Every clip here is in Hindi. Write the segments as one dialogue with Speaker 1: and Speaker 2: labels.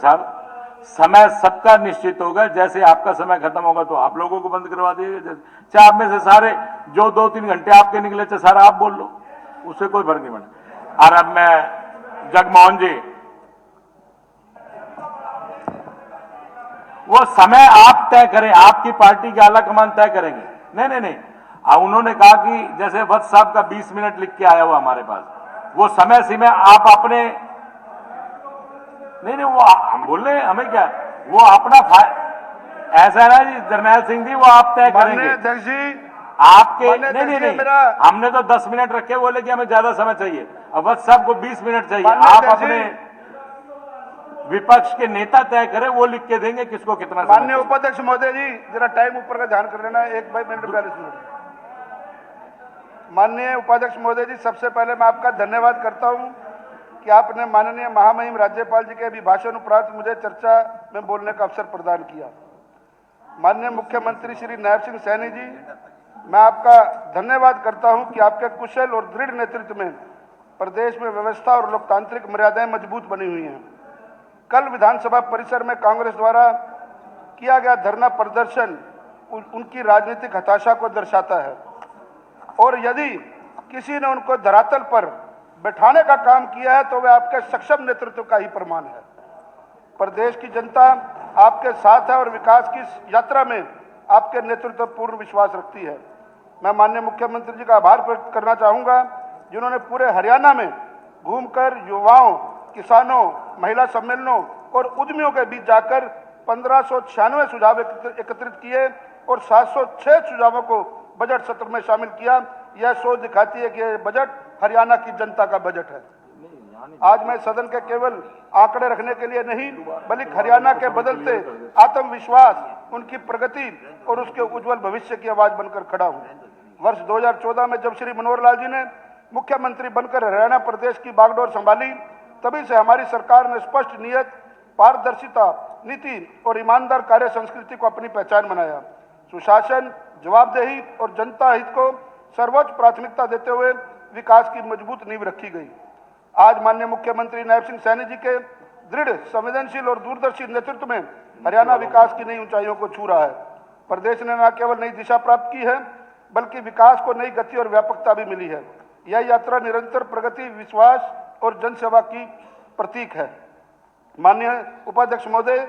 Speaker 1: साहब, समय सबका निश्चित होगा। जैसे आपका समय खत्म होगा तो आप लोगों को बंद करवा दीजिए। चाहे आप में से सारे जो 2-3 घंटे आपके निकले चाहे सारा आप बोल लो, उससे कोई फर्क नहीं पड़ता। और अब मैं जगमोहन जी, वो समय आप तय करें, आपकी पार्टी के आला कमान तय करेंगे। नहीं, अब उन्होंने कहा कि जैसे वत्स साहब का 20 मिनट लिख के आया हुआ हमारे पास, वो समय सीमा आप अपने नहीं, वो हम बोल रहे हैं, हमें क्या, वो अपना ऐसा है ना जी जरनैल सिंह जी, वो आप तय करेंगे।
Speaker 2: अध्यक्ष जी,
Speaker 1: आपके नहीं, हमने तो 10 मिनट रखे, बोले कि हमें ज्यादा समय चाहिए। अब वत्स साहब को 20 मिनट चाहिए। आप अपने विपक्ष के नेता तय करें, वो लिख के देंगे किसको कितना समय।
Speaker 2: माननीय उपाध्यक्ष महोदय जी, जरा टाइम ऊपर का ध्यान कर लेना। 1 मिनट 42 मिनट। माननीय उपाध्यक्ष महोदय जी, सबसे पहले मैं आपका धन्यवाद करता हूं कि आपने माननीय महामहिम राज्यपाल जी के अभिभाषण उपरांत मुझे चर्चा में बोलने का अवसर प्रदान किया। माननीय मुख्यमंत्री श्री नायब सिंह सैनी जी, मैं आपका धन्यवाद करता हूं कि आपके कुशल और दृढ़ नेतृत्व में प्रदेश में व्यवस्था और लोकतांत्रिक मर्यादाएं मजबूत बनी हुई हैं। कल विधानसभा परिसर में कांग्रेस द्वारा किया गया धरना प्रदर्शन उनकी राजनीतिक हताशा को दर्शाता है, और यदि किसी ने उनको धरातल पर बैठाने का काम किया है तो वह आपके सक्षम नेतृत्व का ही प्रमाण है। प्रदेश की जनता आपके साथ है और विकास की यात्रा में आपके नेतृत्व पर पूर्ण विश्वास रखती है। मैं माननीय मुख्यमंत्री जी का आभार व्यक्त करना चाहूंगा, जिन्होंने पूरे हरियाणा में घूमकर युवाओं, किसानों, महिला सम्मेलनों और उद्यमियों के बीच जाकर 1596 सुझाव एकत्रित किए और 706 सुझावों को बजट सत्र में शामिल किया। यह सोच दिखाती है कि यह बजट हरियाणा की जनता का बजट है। आज मैं सदन के केवल आंकड़े रखने के लिए नहीं, बल्कि हरियाणा के बदलते आत्मविश्वास, उनकी प्रगति और उसके उज्जवल भविष्य की आवाज बनकर खड़ा हूं। वर्ष 2014 में जब श्री मनोहर लाल जी ने मुख्यमंत्री बनकर हरियाणा प्रदेश की बागडोर संभाली, तभी से हमारी सरकार ने स्पष्ट नियत, पारदर्शिता, नीति और ईमानदार कार्य संस्कृति को अपनी पहचान बनाया। सुशासन, जवाबदेही और जनता हित को सर्वोच्च प्राथमिकता देते हुए विकास की मजबूत नींव रखी गई। आज माननीय मुख्यमंत्री नायब सिंह सैनी जी के दृढ़, संवेदनशील और दूरदर्शी नेतृत्व में हरियाणा विकास की नई ऊंचाइयों को छू रहा है। प्रदेश ने न केवल नई दिशा प्राप्त की है, बल्कि विकास को नई गति और व्यापकता भी मिली है। यह यात्रा निरंतर प्रगति, विश्वास और जनसेवा की प्रतीक है। माननीय उपाध्यक्ष महोदय,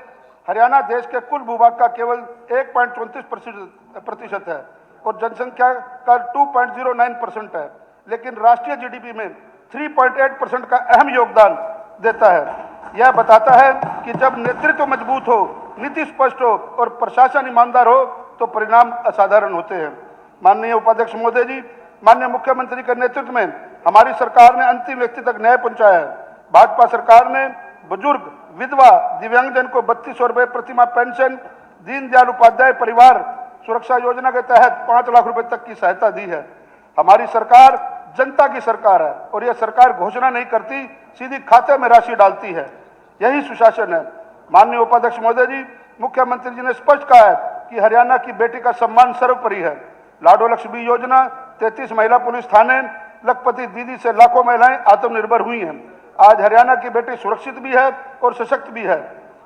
Speaker 2: हरियाणा देश के कुल भूभाग का केवल 1.34% है और जनसंख्या का 2.09% है, लेकिन राष्ट्रीय जीडीपी में 3.8% का अहम योगदान देता है। यह बताता है कि जब नेतृत्व मजबूत हो, नीति स्पष्ट हो और प्रशासन ईमानदार हो तो परिणाम असाधारण होते हैं। माननीय उपाध्यक्ष महोदय जी, माननीय मुख्यमंत्री के नेतृत्व में हमारी सरकार ने अंतिम व्यक्ति तक न्याय पहुंचाया है। भाजपा सरकार ने बुजुर्ग, विधवा, दिव्यांगजन को 3200 रुपए प्रतिमाह पेंशन, दीनदयाल उपाध्याय परिवार सुरक्षा योजना के तहत 5 लाख रुपए तक की सहायता दी है। हमारी सरकार जनता की सरकार है और यह सरकार घोषणा नहीं करती, सीधी खाते में राशि डालती है। यही सुशासन है। माननीय उपाध्यक्ष महोदय जी, मुख्यमंत्री जी ने स्पष्ट कहा है कि हरियाणा की बेटी का सम्मान सर्वोपरि है। लाडो लक्ष्मी योजना, 33 महिला पुलिस थाने, लखपति दीदी से लाखों महिलाएं आत्मनिर्भर हुई हैं। आज हरियाणा की बेटी सुरक्षित भी है और सशक्त भी है।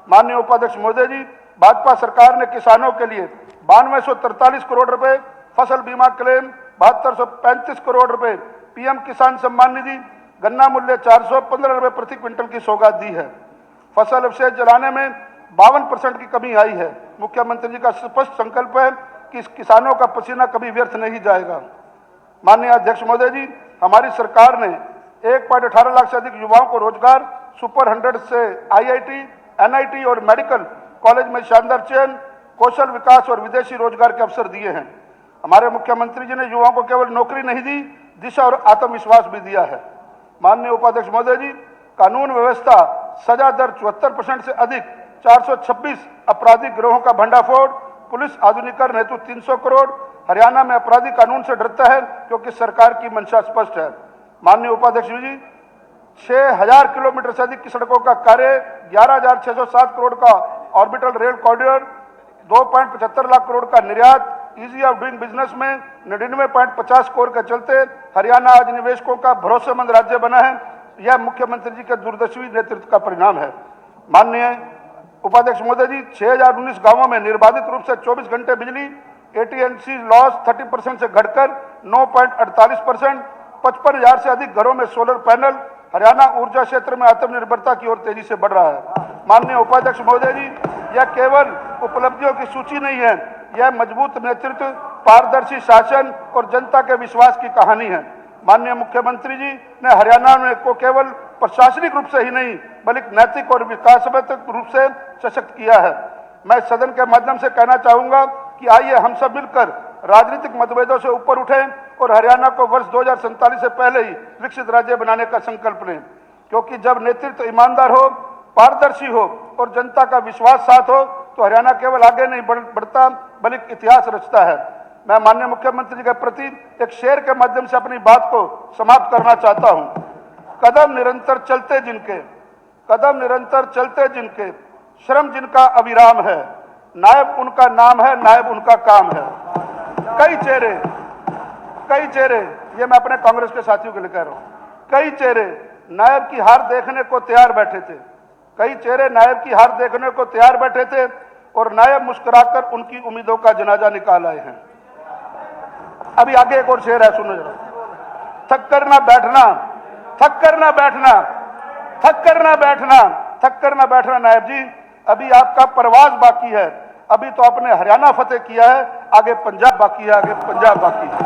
Speaker 2: माननीय उपाध्यक्ष महोदय जी, भाजपा सरकार ने किसानों के लिए 9243 करोड़ रुपए फसल बीमा क्लेम, 7235 करोड़ रुपए पीएम किसान सम्मान निधि, गन्ना मूल्य 415 रुपए प्रति क्विंटल की सौगात दी है। फसल अवशेष जलाने में 52% की कमी आई है। मुख्यमंत्री जी का स्पष्ट संकल्प है कि किसानों का पसीना कभी व्यर्थ नहीं जाएगा। माननीय अध्यक्ष महोदय जी, हमारी सरकार ने 1.18 लाख से अधिक युवाओं को रोजगार, सुपर 100 से आईआईटी, एनआईटी और मेडिकल कॉलेज में शानदार चयन, कौशल विकास और विदेशी रोजगार के अवसर दिए हैं। हमारे मुख्यमंत्री जी ने युवाओं को केवल नौकरी नहीं दी, दिशा और आत्मविश्वास भी दिया है। माननीय उपाध्यक्ष महोदय जी, कानून व्यवस्था, सजा दर 74% से अधिक, 426 आपराधिक गिरोहों का भंडाफोड़, पुलिस आधुनिकीकरण हेतु 300 करोड़। हरियाणा में अपराधी कानून से डरता है क्योंकि सरकार की मंशा स्पष्ट है। माननीय उपाध्यक्ष जी, 6000 किलोमीटर से अधिक की सड़कों का कार्य, 11607 करोड़ का orbital rail corridor, 2.75 lakh crore का निर्यात, ईजी ऑफ डूइंग बिजनेस में 99.50 स्कोर के चलते हरियाणा आज निवेशकों का भरोसेमंद राज्य बना है। यह मुख्यमंत्री जी के दूरदर्शी नेतृत्व का परिणाम है। माननीय उपाध्यक्ष महोदय जी, 6019 गांवों में निर्बाधित रूप से 24 घंटे बिजली, AT&C लॉस 30% से घटकर 9.48%, 55,000 से अधिक घरों में सोलर पैनल। हरियाणा ऊर्जा क्षेत्र में आत्मनिर्भरता की ओर तेजी से बढ़ रहा है। माननीय उपाध्यक्ष महोदय जी, यह केवल उपलब्धियों की सूची नहीं है, यह मजबूत नेतृत्व, पारदर्शी शासन और जनता के विश्वास की कहानी है। माननीय मुख्यमंत्री जी ने हरियाणा में को केवल प्रशासनिक रूप से ही नहीं बल्कि नैतिक और विकासात्मक रूप से सशक्त किया है। मैं सदन के माध्यम से कहना चाहूंगा कि आइए हम सब मिलकर राजनीतिक मतभेदों से ऊपर उठें और हरियाणा को वर्ष 2047 से पहले ही विकसित राज्य बनाने का संकल्प लें, क्योंकि जब नेतृत्व ईमानदार हो, पारदर्शी हो और जनता का विश्वास साथ हो तो हरियाणा केवल आगे नहीं बढ़ता बल्कि इतिहास रचता है। मैं माननीय मुख्यमंत्री जी के प्रति एक शेर के माध्यम से अपनी बात को समाप्त करना चाहता हूं। कदम निरंतर चलते जिनके, कदम निरंतर चलते जिनके, श्रम जिनका अविराम है, नायब उनका नाम है, नायब उनका काम है। कई चेहरे, ये मैं अपने कांग्रेस के साथियों के लिए कह रहा हूं, कई चेहरे नायब की हार देखने को तैयार बैठे थे, कई चेहरे नायब की हार देखने को तैयार बैठे थे और नायब मुस्कुराकर उनकी उम्मीदों का जनाजा निकाल आए हैं। अभी आगे एक और शेर है, सुनो जरा। थक कर ना बैठना, थक कर ना बैठना, थक कर ना बैठना, थक कर ना बैठना नायब जी, अभी आपका प्रवास बाकी है। अभी तो आपने हरियाणा फतेह किया है, आगे पंजाब बाकी है, आगे पंजाब बाकी है।